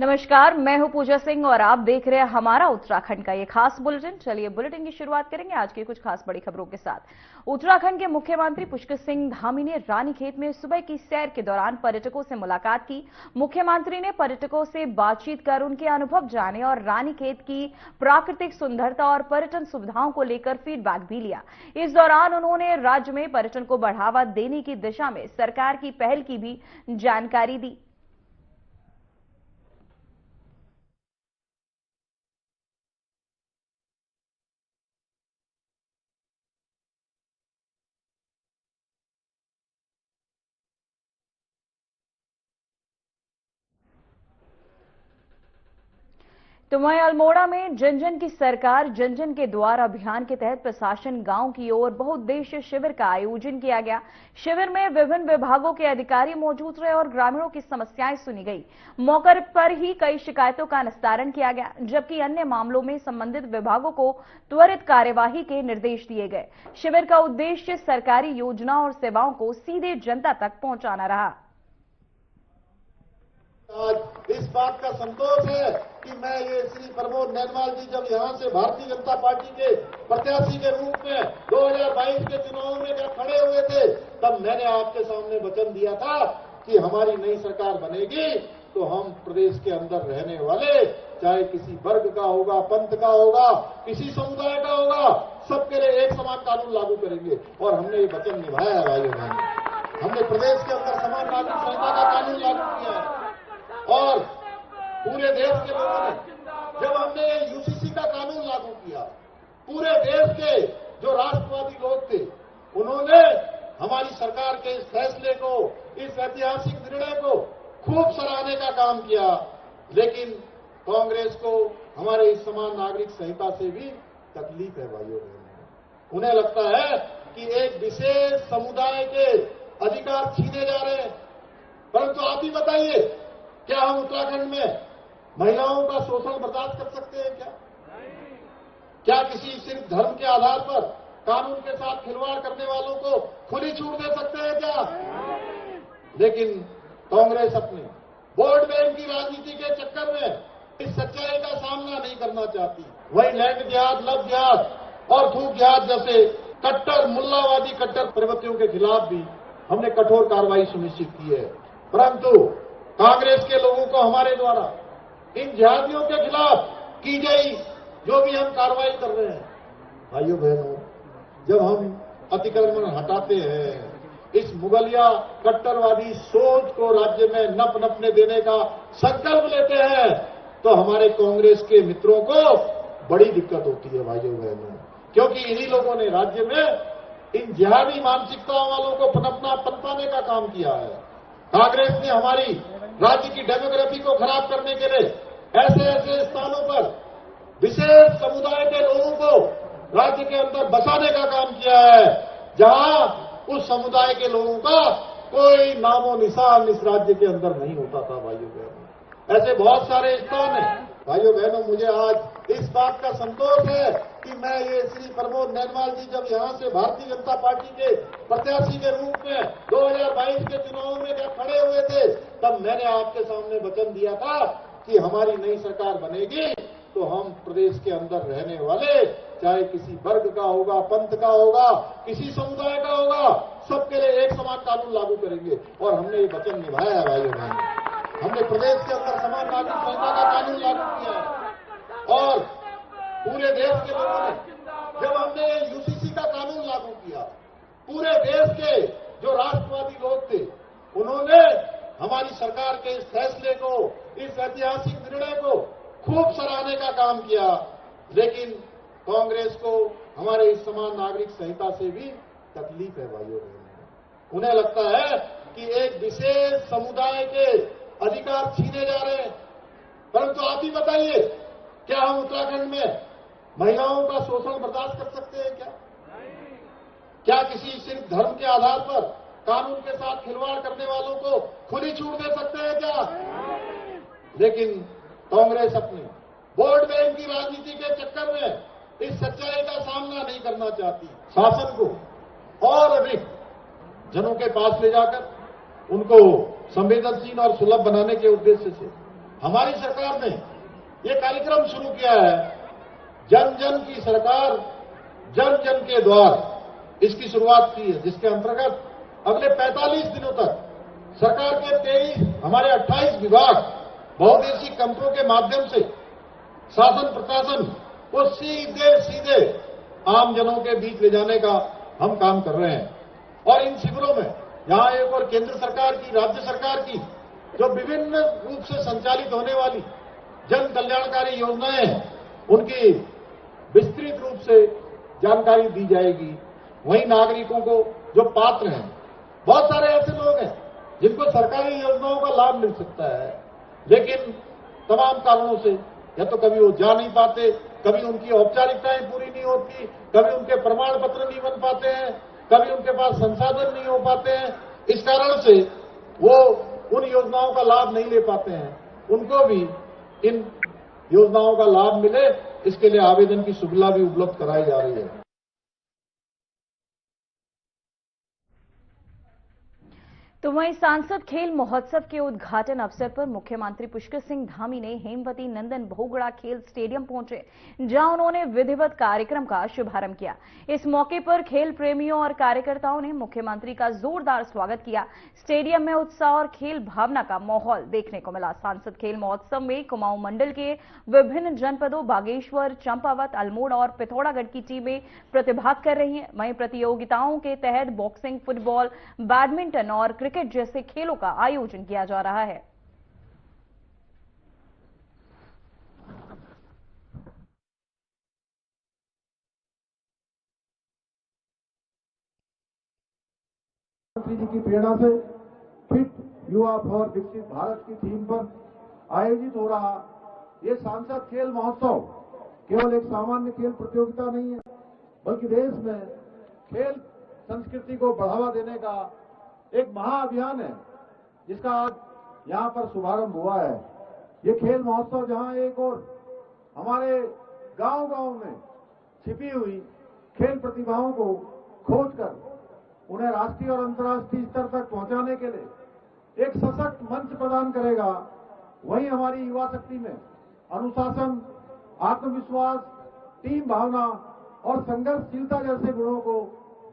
नमस्कार, मैं हूं पूजा सिंह और आप देख रहे हैं हमारा उत्तराखंड का ये खास बुलेटिन। चलिए बुलेटिन की शुरुआत करेंगे आज की कुछ खास बड़ी खबरों के साथ। उत्तराखंड के मुख्यमंत्री पुष्कर सिंह धामी ने रानीखेत में सुबह की सैर के दौरान पर्यटकों से मुलाकात की। मुख्यमंत्री ने पर्यटकों से बातचीत कर उनके अनुभव जाने और रानीखेत की प्राकृतिक सुंदरता और पर्यटन सुविधाओं को लेकर फीडबैक भी लिया। इस दौरान उन्होंने राज्य में पर्यटन को बढ़ावा देने की दिशा में सरकार की पहल की भी जानकारी दी। तो वहीं अल्मोड़ा में जन जन की सरकार जन जन के द्वार अभियान के तहत प्रशासन गांव की ओर बहुउद्देश्य शिविर का आयोजन किया गया। शिविर में विभिन्न विभागों के अधिकारी मौजूद रहे और ग्रामीणों की समस्याएं सुनी गई। मौके पर ही कई शिकायतों का निस्तारण किया गया, जबकि अन्य मामलों में संबंधित विभागों को त्वरित कार्यवाही के निर्देश दिए गए। शिविर का उद्देश्य सरकारी योजनाओं और सेवाओं को सीधे जनता तक पहुंचाना रहा। आज इस बात का संतोष है कि मैं ये श्री प्रमोद नैनवाल जी जब यहाँ से भारतीय जनता पार्टी के प्रत्याशी के रूप में 2022 के चुनाव में जब खड़े हुए थे, तब मैंने आपके सामने वचन दिया था कि हमारी नई सरकार बनेगी तो हम प्रदेश के अंदर रहने वाले, चाहे किसी वर्ग का होगा, पंथ का होगा, किसी समुदाय का होगा, सबके लिए एक समान कानून लागू करेंगे। और हमने ये वचन निभाया है भाइयों बहनों। हमने प्रदेश के अंदर समान नागरिक संहिता का कानून लागू किया है और पूरे देश के लोगों ने, जब हमने यूसीसी का कानून लागू किया, पूरे देश के जो राष्ट्रवादी लोग थे उन्होंने हमारी सरकार के इस फैसले को, इस ऐतिहासिक निर्णय को खूब सराहने का काम किया। लेकिन कांग्रेस को हमारे इस समान नागरिक संहिता से भी तकलीफ है भाइयों बहनों। उन्हें लगता है कि एक विशेष समुदाय के अधिकार छीने जा रहे हैं। परंतु आप ही बताइए, क्या हम उत्तराखंड में महिलाओं का शोषण बर्दाश्त कर सकते हैं? क्या किसी सिर्फ धर्म के आधार पर कानून के साथ खिलवाड़ करने वालों को खुली छूट दे सकते हैं क्या? लेकिन कांग्रेस अपने वोट बैंक की राजनीति के चक्कर में इस सच्चाई का सामना नहीं करना चाहती। वही लैंड जिहाद, लव जिहाद और थूक जिहाद जैसे कट्टर मुल्लावादी कट्टर प्रवृत्तियों के खिलाफ भी हमने कठोर कार्रवाई सुनिश्चित की है। परंतु कांग्रेस के लोगों को हमारे द्वारा इन जिहादियों के खिलाफ की गई जो भी हम कार्रवाई कर रहे हैं, भाइयों बहनों, जब हम अतिक्रमण हटाते हैं, इस मुगलिया कट्टरवादी सोच को राज्य में नप नपने देने का संकल्प लेते हैं, तो हमारे कांग्रेस के मित्रों को बड़ी दिक्कत होती है भाइयों बहनों। क्योंकि इन्हीं लोगों ने राज्य में इन जिहादी मानसिकताओं वालों को पनपाने का काम किया है। कांग्रेस ने हमारी राज्य की डेमोग्राफी को खराब करने के लिए ऐसे ऐसे स्थानों पर विशेष समुदाय के लोगों को राज्य के अंदर बसाने का काम किया है, जहां उस समुदाय के लोगों का कोई नामो निशान इस राज्य के अंदर नहीं होता था भाइयों बहनों। ऐसे बहुत सारे स्थान हैं भाइयों बहनों। मुझे आज इस बात का संतोष है कि मैं ये श्री प्रमोद नैनवाल जी जब यहाँ से भारतीय जनता पार्टी के प्रत्याशी के रूप में 2022 के चुनाव में जब खड़े हुए थे, तब मैंने आपके सामने वचन दिया था कि हमारी नई सरकार बनेगी तो हम प्रदेश के अंदर रहने वाले, चाहे किसी वर्ग का होगा, पंथ का होगा, किसी समुदाय का होगा, सबके लिए एक समान कानून लागू करेंगे। और हमने ये वचन निभाया है भाइयों बहनों। हमने प्रदेश के अंदर समान नागरिक संहिता का कानून लागू किया है और पूरे देश के लोगों ने, जब हमने यूसीसी का कानून लागू किया, पूरे देश के जो राष्ट्रवादी लोग थे उन्होंने हमारी सरकार के इस फैसले को, इस ऐतिहासिक निर्णय को खूब सराहने का काम किया। लेकिन कांग्रेस को हमारे इस समान नागरिक संहिता से भी तकलीफ है भाइयों बहनों। उन्हें लगता है कि एक विशेष समुदाय के अधिकार छीने जा रहे हैं। परंतु आप ही बताइए, क्या हम उत्तराखंड में महिलाओं का शोषण बर्दाश्त कर सकते हैं क्या किसी सिर्फ धर्म के आधार पर कानून के साथ खिलवाड़ करने वालों को खुली छूट दे सकते हैं क्या? लेकिन कांग्रेस अपने वोट बैंक की राजनीति के चक्कर में इस सच्चाई का सामना नहीं करना चाहती। शासन को और अधिक जनों के पास ले जाकर उनको संवेदनशील और सुलभ बनाने के उद्देश्य से हमारी सरकार ने ये कार्यक्रम शुरू किया है, जन जन की सरकार जन जन के द्वार, इसकी शुरुआत की है, जिसके अंतर्गत अगले 45 दिनों तक सरकार के 23 हमारे 28 विभाग बहुउद्देशीय कैंपों के माध्यम से शासन प्रशासन को सीधे सीधे आम जनों के बीच ले जाने का हम काम कर रहे हैं। और इन शिविरों में यहां एक और केंद्र सरकार की, राज्य सरकार की जो विभिन्न रूप से संचालित होने वाली जन कल्याणकारी योजनाएं हैं, उनकी विस्तृत रूप से जानकारी दी जाएगी। वहीं नागरिकों को जो पात्र हैं, बहुत सारे ऐसे लोग हैं जिनको सरकारी योजनाओं का लाभ मिल सकता है, लेकिन तमाम कारणों से या तो कभी वो जा नहीं पाते, कभी उनकी औपचारिकताएं पूरी नहीं होती, कभी उनके प्रमाण पत्र नहीं बन पाते हैं, कभी उनके पास संसाधन नहीं हो पाते हैं। इस कारण से वो उन योजनाओं का लाभ नहीं ले पाते हैं। उनको भी इन योजनाओं का लाभ मिले, इसके लिए आवेदन की सुविधा भी उपलब्ध कराई जा रही है। तो वहीं सांसद खेल महोत्सव के उद्घाटन अवसर पर मुख्यमंत्री पुष्कर सिंह धामी ने हेमवती नंदन बहुगुणा खेल स्टेडियम पहुंचे, जहां उन्होंने विधिवत कार्यक्रम का शुभारंभ किया। इस मौके पर खेल प्रेमियों और कार्यकर्ताओं ने मुख्यमंत्री का जोरदार स्वागत किया। स्टेडियम में उत्साह और खेल भावना का माहौल देखने को मिला। सांसद खेल महोत्सव में कुमाऊं मंडल के विभिन्न जनपदों बागेश्वर, चंपावत, अल्मोड़ा और पिथौरागढ़ की टीमें प्रतिभाग कर रही हैं। वहीं प्रतियोगिताओं के तहत बॉक्सिंग, फुटबॉल, बैडमिंटन और क्रिकेट जैसे खेलों का आयोजन किया जा रहा है। मुख्यमंत्री जी की प्रेरणा से फिट युवा फॉर विकसित भारत की थीम पर आयोजित हो रहा ये सांसद खेल महोत्सव केवल एक सामान्य खेल प्रतियोगिता नहीं है, बल्कि देश में खेल संस्कृति को बढ़ावा देने का एक महाअभियान है, जिसका आज यहां पर शुभारंभ हुआ है। ये खेल महोत्सव जहां एक और हमारे गांव-गांव में छिपी हुई खेल प्रतिभाओं को खोजकर उन्हें राष्ट्रीय और अंतर्राष्ट्रीय स्तर तक पहुंचाने के लिए एक सशक्त मंच प्रदान करेगा, वहीं हमारी युवा शक्ति में अनुशासन, आत्मविश्वास, टीम भावना और संघर्षशीलता जैसे गुणों को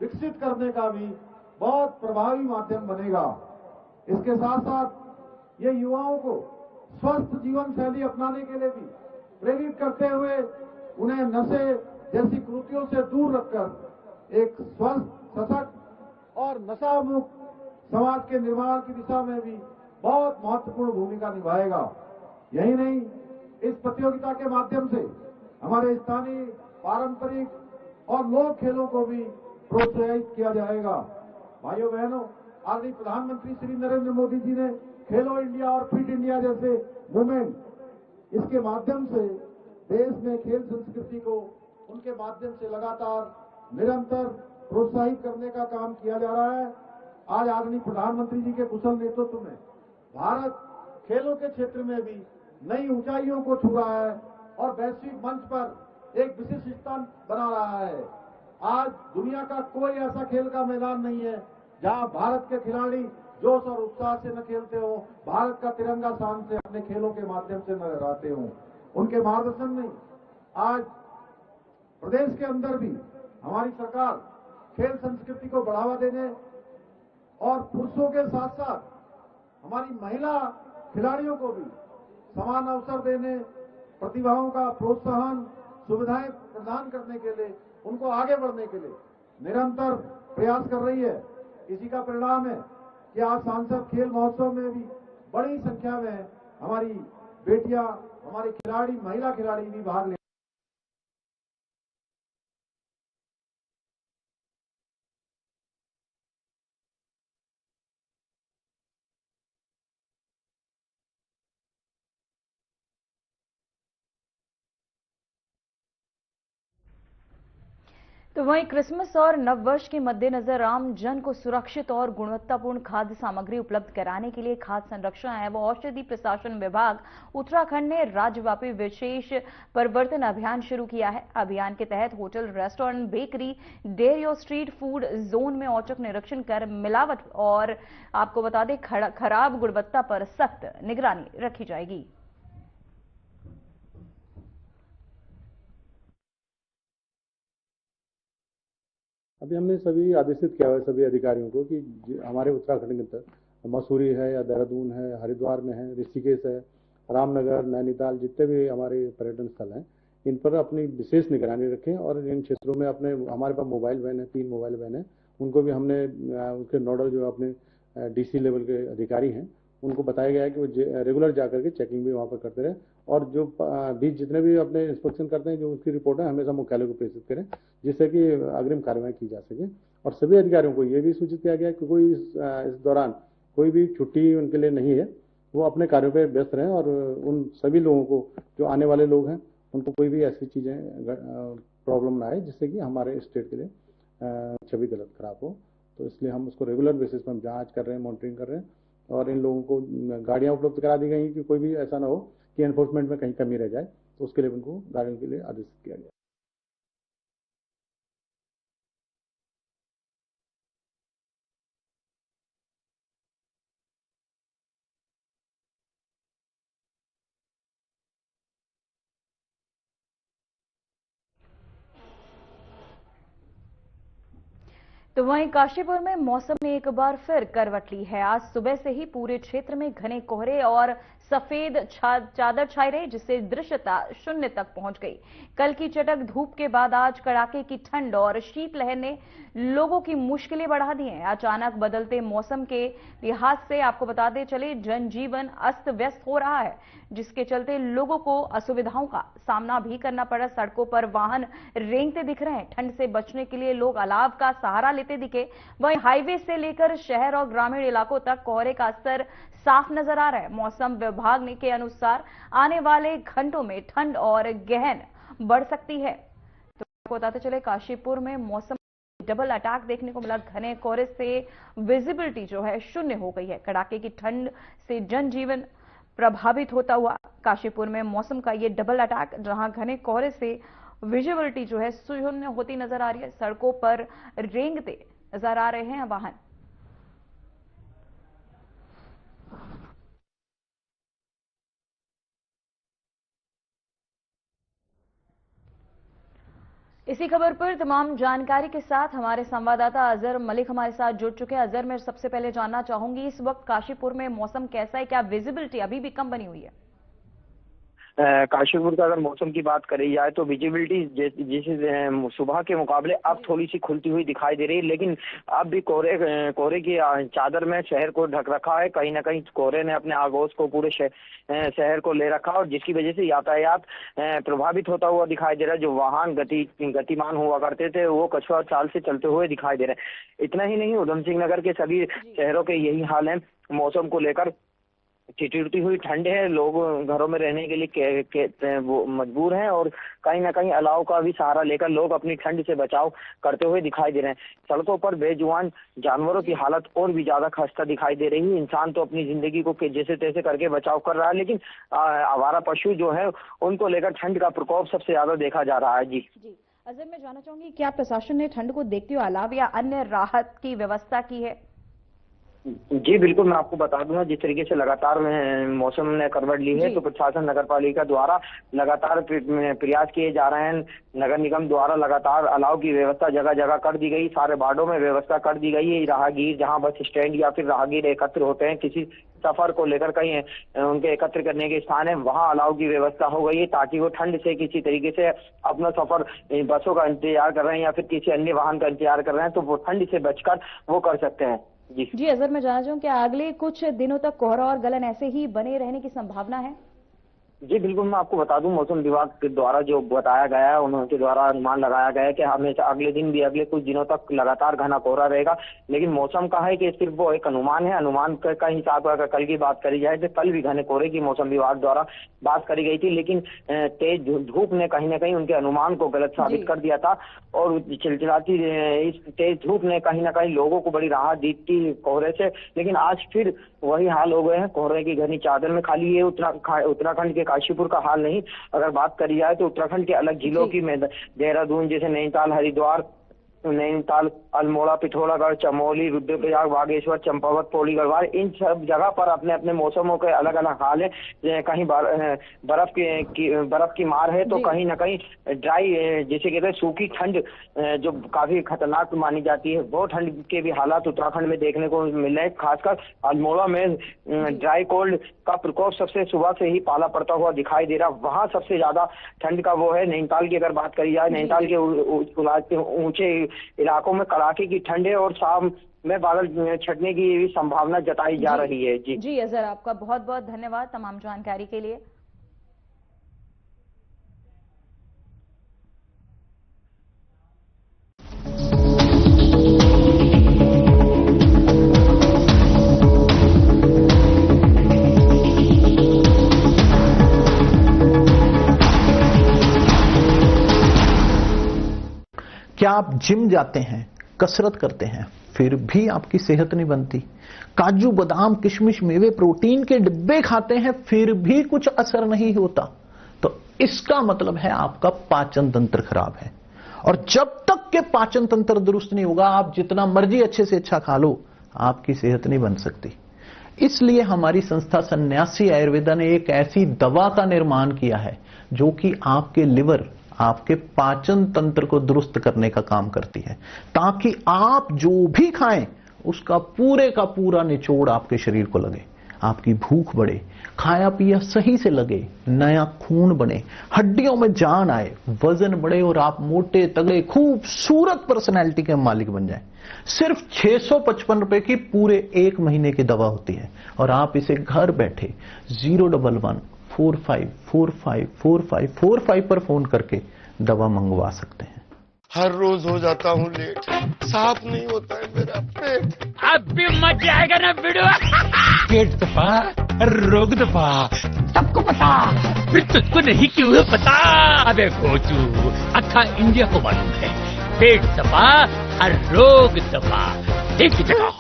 विकसित करने का भी बहुत प्रभावी माध्यम बनेगा। इसके साथ साथ ये युवाओं को स्वस्थ जीवन शैली अपनाने के लिए भी प्रेरित करते हुए उन्हें नशे जैसी कृतियों से दूर रखकर एक स्वस्थ, सशक्त और नशा मुक्त समाज के निर्माण की दिशा में भी बहुत महत्वपूर्ण भूमिका निभाएगा। यही नहीं, इस प्रतियोगिता के माध्यम से हमारे स्थानीय पारंपरिक और लोक खेलों को भी प्रोत्साहित किया जाएगा। भाइयों बहनों, आदरणीय प्रधानमंत्री श्री नरेंद्र मोदी जी ने खेलो इंडिया और फिट इंडिया जैसे मूवमेंट, इसके माध्यम से देश में खेल संस्कृति को उनके माध्यम से लगातार निरंतर प्रोत्साहित करने का काम किया जा रहा है। आज आदरणीय प्रधानमंत्री जी के कुशल नेतृत्व में भारत खेलों के क्षेत्र में भी नई ऊंचाइयों को छू रहा है और वैश्विक मंच पर एक विशिष्ट स्थान बना रहा है। आज दुनिया का कोई ऐसा खेल का मैदान नहीं है जहां भारत के खिलाड़ी जोश और उत्साह से न खेलते हो, भारत का तिरंगा शान से अपने खेलों के माध्यम से न लहराते हो। उनके मार्गदर्शन में आज प्रदेश के अंदर भी हमारी सरकार खेल संस्कृति को बढ़ावा देने और पुरुषों के साथ साथ हमारी महिला खिलाड़ियों को भी समान अवसर देने, प्रतिभाओं का प्रोत्साहन, सुविधाएं प्रदान करने के लिए, उनको आगे बढ़ने के लिए निरंतर प्रयास कर रही है। इसी का परिणाम है कि आज सांसद खेल महोत्सव में भी बड़ी संख्या में हमारी बेटियां, हमारे खिलाड़ी, महिला खिलाड़ी भी भाग ले। तो वहीं क्रिसमस और नववर्ष के मद्देनजर आम जन को सुरक्षित और गुणवत्तापूर्ण खाद्य सामग्री उपलब्ध कराने के लिए खाद्य संरक्षण एवं औषधि प्रशासन विभाग उत्तराखंड ने राज्यव्यापी विशेष परिवर्तन अभियान शुरू किया है। अभियान के तहत होटल, रेस्टोरेंट, बेकरी, डेयरी और स्ट्रीट फूड जोन में औचक निरीक्षण कर मिलावट और आपको बता दें खराब गुणवत्ता पर सख्त निगरानी रखी जाएगी। अभी हमने सभी आदेशित किया हुआ है सभी अधिकारियों को कि हमारे उत्तराखंड के अंदर मसूरी है या देहरादून है, हरिद्वार में है, ऋषिकेश है, रामनगर, नैनीताल, जितने भी हमारे पर्यटन स्थल हैं, इन पर अपनी विशेष निगरानी रखें और इन क्षेत्रों में अपने हमारे पास मोबाइल वैन है, 3 मोबाइल वैन है, उनको भी हमने उनके नोडल जो अपने डीसी लेवल के अधिकारी हैं उनको बताया गया है कि वो रेगुलर जाकर के चेकिंग भी वहाँ पर करते रहे और जो बीच जितने भी अपने इंस्पेक्शन करते हैं जो उसकी रिपोर्ट है हमेशा मुख्यालय को प्रेषित करें जिससे कि अग्रिम कार्रवाई की जा सके। और सभी अधिकारियों को ये भी सूचित किया गया कि कोई इस दौरान कोई भी छुट्टी उनके लिए नहीं है, वो अपने कार्यों पर व्यस्त रहें और उन सभी लोगों को जो आने वाले लोग हैं उनको कोई भी ऐसी चीज़ें प्रॉब्लम ना आए जिससे कि हमारे स्टेट के लिए छवि गलत खराब हो। तो इसलिए हम उसको रेगुलर बेसिस पर हम जांच कर रहे हैं, मॉनिटरिंग कर रहे हैं और इन लोगों को गाड़ियां उपलब्ध करा दी गई कि कोई भी ऐसा ना हो कि एनफोर्समेंट में कहीं कमी रह जाए, तो उसके लिए उनको गाड़ियों के लिए आदेशित किया गया। तो वहीं काशीपुर में मौसम ने एक बार फिर करवट ली है। आज सुबह से ही पूरे क्षेत्र में घने कोहरे और सफेद चादर छाई रही, जिससे दृश्यता शून्य तक पहुंच गई। कल की चटक धूप के बाद आज कड़ाके की ठंड और शीतलहर ने लोगों की मुश्किलें बढ़ा दी हैं। अचानक बदलते मौसम के लिहाज से आपको बताते चले जनजीवन अस्त व्यस्त हो रहा है, जिसके चलते लोगों को असुविधाओं का सामना भी करना पड़ा। सड़कों पर वाहन रेंगते दिख रहे हैं। ठंड से बचने के लिए लोग अलाव का सहारा लेते दिखे। वहीं हाईवे से लेकर शहर और ग्रामीण इलाकों तक कोहरे का असर साफ नजर आ रहा है। मौसम विभाग ने के अनुसार आने वाले घंटों में ठंड और गहन बढ़ सकती है। तो बताते चले काशीपुर में मौसम डबल अटैक देखने को मिला। घने कोहरे से विजिबिलिटी जो है शून्य हो गई है। कड़ाके की ठंड से जनजीवन प्रभावित होता हुआ काशीपुर में मौसम का ये डबल अटैक, जहां घने कोहरे से विजिबिलिटी जो है शून्य होती नजर आ रही है। सड़कों पर रेंगते नजर आ रहे हैं वाहन। इसी खबर पर तमाम जानकारी के साथ हमारे संवाददाता अजहर मलिक हमारे साथ जुड़ चुके हैं। अजहर, मैं सबसे पहले जानना चाहूंगी इस वक्त काशीपुर में मौसम कैसा है? क्या विजिबिलिटी अभी भी कम बनी हुई है? काशीपुर का अगर मौसम की बात करी जाए तो विजिबिलिटी जैसे सुबह के मुकाबले अब थोड़ी सी खुलती हुई दिखाई दे रही है, लेकिन अब भी कोहरे की चादर में शहर को ढक रखा है। कहीं ना कहीं कोहरे ने अपने आगोश को पूरे शहर को ले रखा और जिसकी वजह से यातायात प्रभावित होता हुआ दिखाई दे रहा है। जो वाहन गतिमान हुआ करते थे वो कछुआ चाल से चलते हुए दिखाई दे रहे हैं। इतना ही नहीं, उधम सिंह नगर के सभी शहरों के यही हाल है। मौसम को लेकर चिटिड़ती हुई ठंड है, लोग घरों में रहने के लिए वो मजबूर हैं और कहीं ना कहीं अलाव का भी सहारा लेकर लोग अपनी ठंड से बचाव करते हुए दिखाई दे रहे हैं। सड़कों पर बेजुबान जानवरों की हालत और भी ज्यादा खस्ता दिखाई दे रही है। इंसान तो अपनी जिंदगी को जैसे तैसे करके बचाव कर रहा है, लेकिन आवारा पशु जो है उनको लेकर ठंड का प्रकोप सबसे ज्यादा देखा जा रहा है। जी अजहर, मैं जानना चाहूंगी क्या प्रशासन ने ठंड को देखते हुए अलाव या अन्य राहत की व्यवस्था की है? जी बिल्कुल, मैं आपको बता दूंगा, जिस तरीके से लगातार मौसम ने करवट ली है तो प्रशासन नगर पालिका द्वारा लगातार प्रयास किए जा रहे हैं। नगर निगम द्वारा लगातार अलाव की व्यवस्था जगह जगह कर दी गई, सारे वार्डों में व्यवस्था कर दी गई है। राहगीर जहां बस स्टैंड या फिर राहगीर एकत्र होते हैं किसी सफर को लेकर, कहीं उनके एकत्र करने के स्थान है, वहां अलाव की व्यवस्था हो गई है ताकि वो ठंड से किसी तरीके से अपना सफर बसों का इंतजार कर रहे हैं या फिर किसी अन्य वाहन का इंतजार कर रहे हैं तो वो ठंड से बचकर वो कर सकते हैं। जी अजहर, मैं जानना चाहूँ क्या अगले कुछ दिनों तक कोहरा और गलन ऐसे ही बने रहने की संभावना है? जी बिल्कुल, मैं आपको बता दूं, मौसम विभाग के द्वारा जो बताया गया है, उनके द्वारा अनुमान लगाया गया है कि हमेशा अगले दिन भी अगले कुछ दिनों तक लगातार घना कोहरा रहेगा। लेकिन मौसम का है कि सिर्फ वो एक अनुमान है। अनुमान का हिसाब अगर कल की बात करी जाए तो कल भी घने कोहरे की मौसम विभाग द्वारा बात करी गई थी, लेकिन तेज धूप ने कहीं ना कहीं उनके अनुमान को गलत साबित कर दिया था और चिलचिलाती इस तेज धूप ने कहीं ना कहीं लोगों को बड़ी राहत दी थी कोहरे से। लेकिन आज फिर वही हाल हो गए हैं कोहरे की घनी चादर में। खाली ये उत्तराखंड के काशीपुर का हाल नहीं, अगर बात करी जाए तो उत्तराखंड के अलग जिलों की में देहरादून जैसे नैनीताल, हरिद्वार, नैनीताल, अल्मोड़ा, पिथौरागढ़, चमोली, रुद्रप्रयाग, बागेश्वर, चंपावत, पौड़ी, गढ़वाल, इन सब जगह पर अपने अपने मौसमों के अलग अलग हाल है। कहीं बर्फ की मार है तो कहीं ना कहीं ड्राई, जिसे कहते हैं सूखी ठंड, जो काफी खतरनाक मानी जाती है, वो ठंड के भी हालात उत्तराखंड में देखने को मिल रहे हैं। खासकर अल्मोड़ा में ड्राई कोल्ड का प्रकोप सबसे सुबह से ही पाला पड़ता हुआ दिखाई दे रहा। वहां सबसे ज्यादा ठंड का वो है। नैनीताल की अगर बात करी जाए, नैनीताल के ऊंचे इलाकों में कड़ाके की ठंड है और शाम में बादल छटने की भी संभावना जताई जा रही है। जी अजहर, आपका बहुत बहुत धन्यवाद तमाम जानकारी के लिए। क्या आप जिम जाते हैं, कसरत करते हैं, फिर भी आपकी सेहत नहीं बनती? काजू, बादाम, किशमिश, मेवे, प्रोटीन के डिब्बे खाते हैं, फिर भी कुछ असर नहीं होता? तो इसका मतलब है आपका पाचन तंत्र खराब है। और जब तक के पाचन तंत्र दुरुस्त नहीं होगा, आप जितना मर्जी अच्छे से अच्छा खा लो, आपकी सेहत नहीं बन सकती। इसलिए हमारी संस्था सन्यासी आयुर्वेदा ने एक ऐसी दवा का निर्माण किया है जो कि आपके लिवर, आपके पाचन तंत्र को दुरुस्त करने का काम करती है, ताकि आप जो भी खाएं उसका पूरे का पूरा निचोड़ आपके शरीर को लगे, आपकी भूख बढ़े, खाया पिया सही से लगे, नया खून बने, हड्डियों में जान आए, वजन बढ़े और आप मोटे तगड़े खूबसूरत पर्सनैलिटी के मालिक बन जाएं। सिर्फ 655 रुपए की पूरे 1 महीने की दवा होती है और आप इसे घर बैठे 011-45454545 पर फोन करके दवा मंगवा सकते हैं। हर रोज हो जाता हूँ लेट, साफ नहीं होता है मेरा पेट। अब भी मजा आएगा ना वीडियो। पेट दबा, रोग दबा, सबको पता, फिर तुझको नहीं क्यों है पता? अबे गोचू, अक्खा इंडिया को मालूम है, पेट दबा और रोग दबा, एक ही जगह।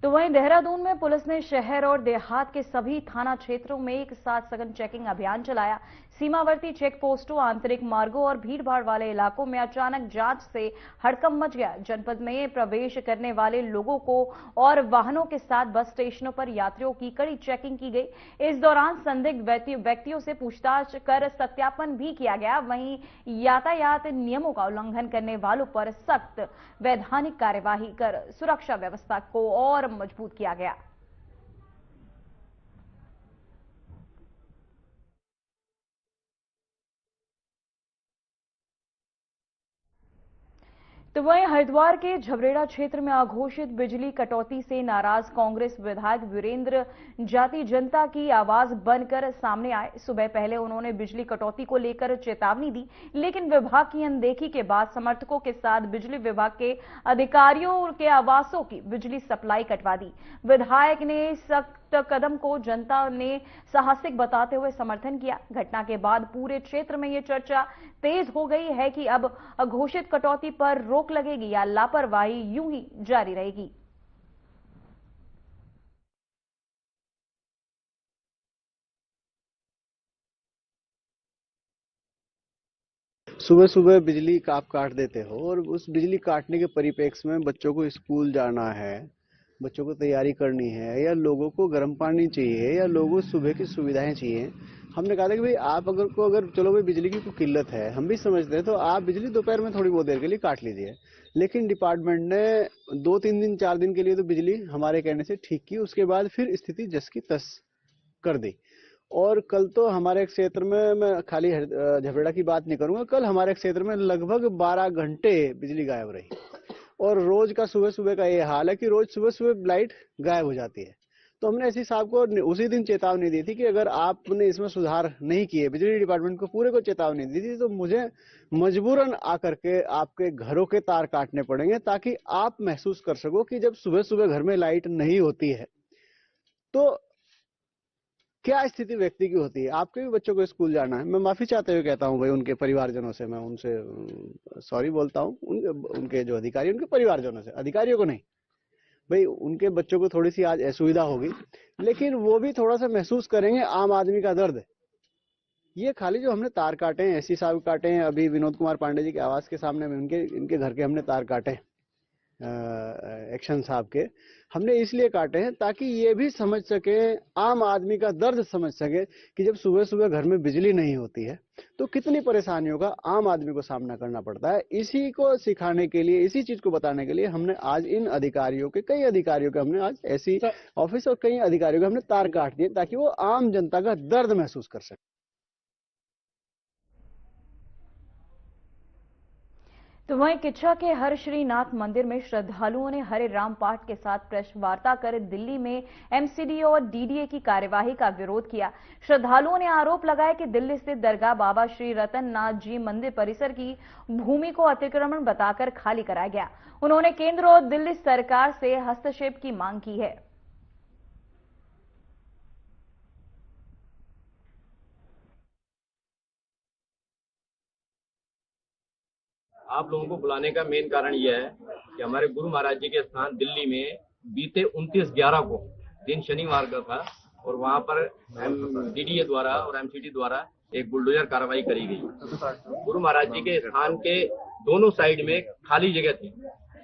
तो वहीं देहरादून में पुलिस ने शहर और देहात के सभी थाना क्षेत्रों में एक साथ सघन चेकिंग अभियान चलाया। सीमावर्ती चेक पोस्टों, आंतरिक मार्गों और भीड़भाड़ वाले इलाकों में अचानक जांच से हड़कंप मच गया। जनपद में प्रवेश करने वाले लोगों को और वाहनों के साथ बस स्टेशनों पर यात्रियों की कड़ी चेकिंग की गई। इस दौरान संदिग्ध व्यक्तियों से पूछताछ कर सत्यापन भी किया गया। वहीं यातायात नियमों का उल्लंघन करने वालों पर सख्त वैधानिक कार्यवाही कर सुरक्षा व्यवस्था को और मजबूत किया गया। तो वहीं हरिद्वार के झबरेड़ा क्षेत्र में अघोषित बिजली कटौती से नाराज कांग्रेस विधायक वीरेंद्र जाति जनता की आवाज बनकर सामने आए। सुबह पहले उन्होंने बिजली कटौती को लेकर चेतावनी दी, लेकिन विभाग की अनदेखी के बाद समर्थकों के साथ बिजली विभाग के अधिकारियों के आवासों की बिजली सप्लाई कटवा दी। विधायक ने सख्त कदम को जनता ने साहसिक बताते हुए समर्थन किया। घटना के बाद पूरे क्षेत्र में यह चर्चा तेज हो गई है कि अब अघोषित कटौती पर रोक लगेगी या लापरवाही यूं ही जारी रहेगी। सुबह सुबह बिजली आप काट देते हो और उस बिजली काटने के परिप्रेक्ष्य में बच्चों को स्कूल जाना है, बच्चों को तैयारी करनी है, या लोगों को गर्म पानी चाहिए, या लोगों को सुबह की सुविधाएं चाहिए। हमने कहा था कि भाई आप अगर चलो भाई बिजली की कोई किल्लत है, हम भी समझते हैं, तो आप बिजली दोपहर में थोड़ी बहुत देर के लिए काट लीजिए। लेकिन डिपार्टमेंट ने 2-3 दिन 4 दिन के लिए तो बिजली हमारे कहने से ठीक की, उसके बाद फिर स्थिति जस की तस कर दी। और कल तो हमारे क्षेत्र में, मैं खाली झबरेड़ा की बात नहीं करूंगा, कल हमारे क्षेत्र में लगभग 12 घंटे बिजली गायब रही। और रोज का सुबह सुबह का ये हाल है कि रोज सुबह सुबह लाइट गायब हो जाती है। तो हमने एसपी साहब को उसी दिन चेतावनी दी थी कि अगर आपने इसमें सुधार नहीं किए, बिजली डिपार्टमेंट को पूरे को चेतावनी दी थी, तो मुझे मजबूरन आकर के आपके घरों के तार काटने पड़ेंगे, ताकि आप महसूस कर सको कि जब सुबह सुबह घर में लाइट नहीं होती है तो क्या स्थिति व्यक्ति की होती है। आपके भी बच्चों को स्कूल जाना है, मैं माफी चाहते हुए कहता हूं भाई उनके परिवारजनों से, मैं उनसे सॉरी बोलता हूं, उनके जो अधिकारी, उनके परिवारजनों से, अधिकारियों को नहीं भाई। उनके बच्चों को थोड़ी सी आज असुविधा होगी, लेकिन वो भी थोड़ा सा महसूस करेंगे आम आदमी का दर्द। ये खाली जो हमने तार काटे हैं, एससी साहब काटे हैं, अभी विनोद कुमार पांडे जी के आवास के सामने में इनके घर के हमने तार काटे हैं, एक्शन साहब के हमने इसलिए काटे हैं ताकि ये भी समझ सके, आम आदमी का दर्द समझ सके कि जब सुबह सुबह घर में बिजली नहीं होती है तो कितनी परेशानियों का आम आदमी को सामना करना पड़ता है। इसी को सिखाने के लिए, इसी चीज को बताने के लिए हमने आज इन अधिकारियों के, कई अधिकारियों के हमने आज ऐसी ऑफिस और कई अधिकारियों के हमने तार काट दिए ताकि वो आम जनता का दर्द महसूस कर सके। तो वहीं किच्छा के हर श्रीनाथ मंदिर में श्रद्धालुओं ने हरे राम पाठ के साथ प्रेस वार्ता कर दिल्ली में एमसीडी और डीडीए की कार्यवाही का विरोध किया। श्रद्धालुओं ने आरोप लगाया कि दिल्ली स्थित दरगाह बाबा श्री रतननाथ जी मंदिर परिसर की भूमि को अतिक्रमण बताकर खाली कराया गया। उन्होंने केंद्र और दिल्ली सरकार से हस्तक्षेप की मांग की है। आप लोगों को बुलाने का मेन कारण यह है कि हमारे गुरु महाराज जी के स्थान दिल्ली में बीते 29/11 को दिन शनिवार का था और वहां पर डीडीए द्वारा और एमसीडी द्वारा एक बुलडोजर कार्रवाई करी गई। गुरु महाराज जी के स्थान के दोनों साइड में खाली जगह थी,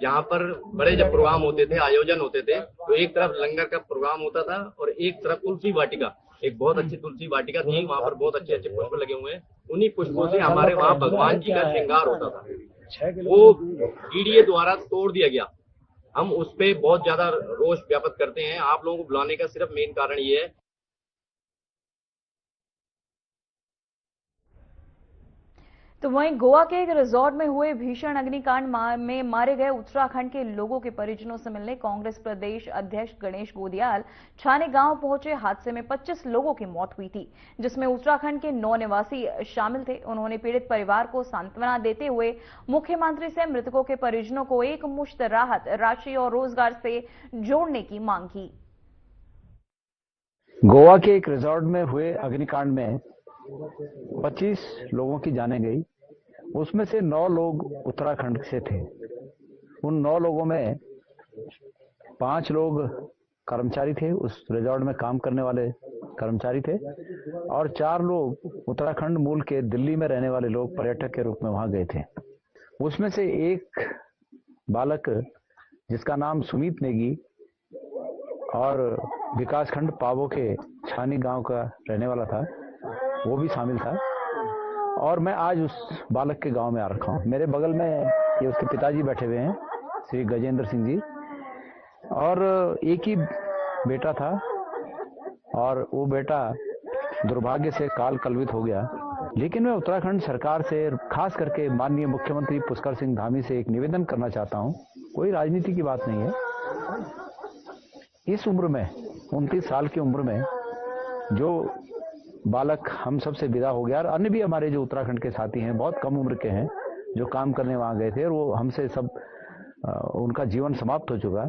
जहां पर बड़े जब प्रोग्राम होते थे, आयोजन होते थे, तो एक तरफ लंगर का प्रोग्राम होता था और एक तरफ तुलसी वाटिका, एक बहुत अच्छी तुलसी वाटिका थी, वहां पर बहुत अच्छे अच्छे पुष्प लगे हुए हैं। उन्हीं पुष्पों से हमारे वहां भगवान जी का श्रृंगार होता था, वो डीडीए द्वारा तोड़ दिया गया। हम उस पे बहुत ज्यादा रोष व्याप्त करते हैं। आप लोगों को बुलाने का सिर्फ मेन कारण ये है। तो वहीं गोवा के एक रिजॉर्ट में हुए भीषण अग्निकांड में मारे गए उत्तराखंड के लोगों के परिजनों से मिलने कांग्रेस प्रदेश अध्यक्ष गणेश गोदियाल छाने गांव पहुंचे। हादसे में 25 लोगों की मौत हुई थी, जिसमें उत्तराखंड के 9 निवासी शामिल थे। उन्होंने पीड़ित परिवार को सांत्वना देते हुए मुख्यमंत्री से मृतकों के परिजनों को एकमुश्त राहत राशि और रोजगार से जोड़ने की मांग की। गोवा के एक रिजॉर्ट में हुए अग्निकांड में 25 लोगों की जानें गई, उसमें से 9 लोग उत्तराखंड से थे। उन 9 लोगों में 5 लोग कर्मचारी थे, उस रिजॉर्ट में काम करने वाले कर्मचारी थे, और 4 लोग उत्तराखंड मूल के दिल्ली में रहने वाले लोग पर्यटक के रूप में वहां गए थे। उसमें से एक बालक जिसका नाम सुमित नेगी और विकासखंड पावो के छानी गांव का रहने वाला था, वो भी शामिल था। और मैं आज उस बालक के गांव में आ रखा हूं। मेरे बगल में ये उसके पिताजी बैठे हुए हैं, श्री गजेंद्र सिंह जी, और एक ही बेटा था और वो बेटा दुर्भाग्य से काल कलवित हो गया। लेकिन मैं उत्तराखंड सरकार से, खास करके माननीय मुख्यमंत्री पुष्कर सिंह धामी से एक निवेदन करना चाहता हूं। कोई राजनीति की बात नहीं है। इस उम्र में, 29 साल की उम्र में जो बालक हम सब से विदा हो गया, और अन्य भी हमारे जो उत्तराखंड के साथी हैं, बहुत कम उम्र के हैं, जो काम करने वहां गए थे, और वो हमसे सब उनका जीवन समाप्त हो चुका।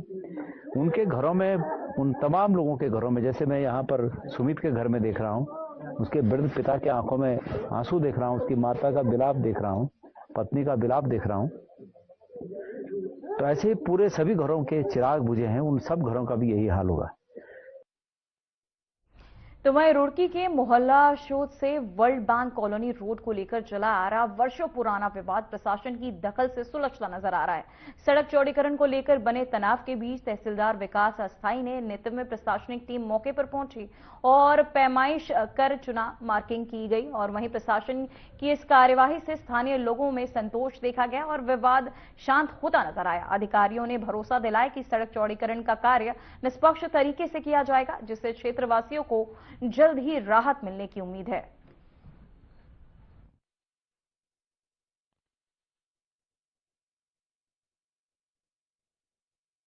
उनके घरों में, उन तमाम लोगों के घरों में, जैसे मैं यहाँ पर सुमित के घर में देख रहा हूँ, उसके वृद्ध पिता के आंखों में आंसू देख रहा हूँ, उसकी माता का विलाप देख रहा हूँ, पत्नी का विलाप देख रहा हूँ। तो ऐसे पूरे सभी घरों के चिराग बुझे हैं, उन सब घरों का भी यही हाल होगा। तो वहीं रुड़की के मोहल्ला शोध से वर्ल्ड बैंक कॉलोनी रोड को लेकर चला आ रहा वर्षों पुराना विवाद प्रशासन की दखल से सुलझता नजर आ रहा है। सड़क चौड़ीकरण को लेकर बने तनाव के बीच तहसीलदार विकास अस्थाई ने नेतृत्व में प्रशासनिक टीम मौके पर पहुंची और पैमाइश कर चुना मार्किंग की गई। और वहीं प्रशासन की इस कार्यवाही से स्थानीय लोगों में संतोष देखा गया और विवाद शांत होता नजर आया। अधिकारियों ने भरोसा दिलाया कि सड़क चौड़ीकरण का कार्य निष्पक्ष तरीके से किया जाएगा, जिससे क्षेत्रवासियों को जल्द ही राहत मिलने की उम्मीद है।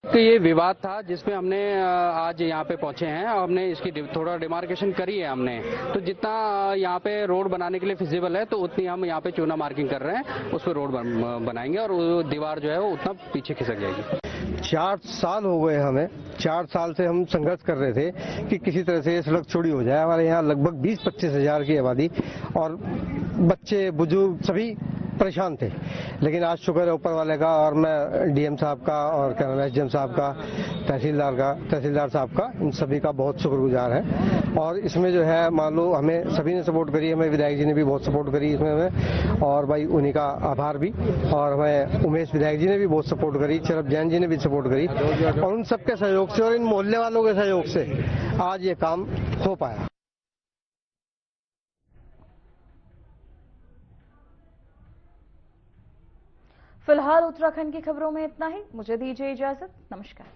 तो ये विवाद था जिसमें हमने आज यहाँ पे पहुंचे हैं और हमने इसकी थोड़ा डिमार्केशन करी है हमने। तो जितना यहाँ पे रोड बनाने के लिए फिजिबल है तो उतनी हम यहाँ पे चूना मार्किंग कर रहे हैं, उस पर रोड बनाएंगे और वो दीवार जो है वो उतना पीछे खिसक जाएगी। 4 साल हो गए हमें, 4 साल से हम संघर्ष कर रहे थे कि किसी तरह से ये सड़क चौड़ी हो जाए। हमारे यहाँ लगभग 20-25 हजार की आबादी और बच्चे बुजुर्ग सभी परेशान थे, लेकिन आज शुक्र है ऊपर वाले का, और मैं डीएम साहब का और क्या नाम है एसडीएम साहब का, तहसीलदार साहब का, इन सभी का बहुत शुक्रगुजार है। और इसमें जो है मान लो हमें सभी ने सपोर्ट करी, हमें विधायक जी ने भी बहुत सपोर्ट करी इसमें हमें, और भाई उन्हीं का आभार भी। और हमें उमेश विधायक जी ने भी बहुत सपोर्ट करी, चरब जैन जी ने भी सपोर्ट करी, और उन सबके सहयोग से और इन मोहल्ले वालों के सहयोग से आज ये काम हो पाया। फिलहाल उत्तराखंड की खबरों में इतना ही। मुझे दीजिए इजाजत। नमस्कार।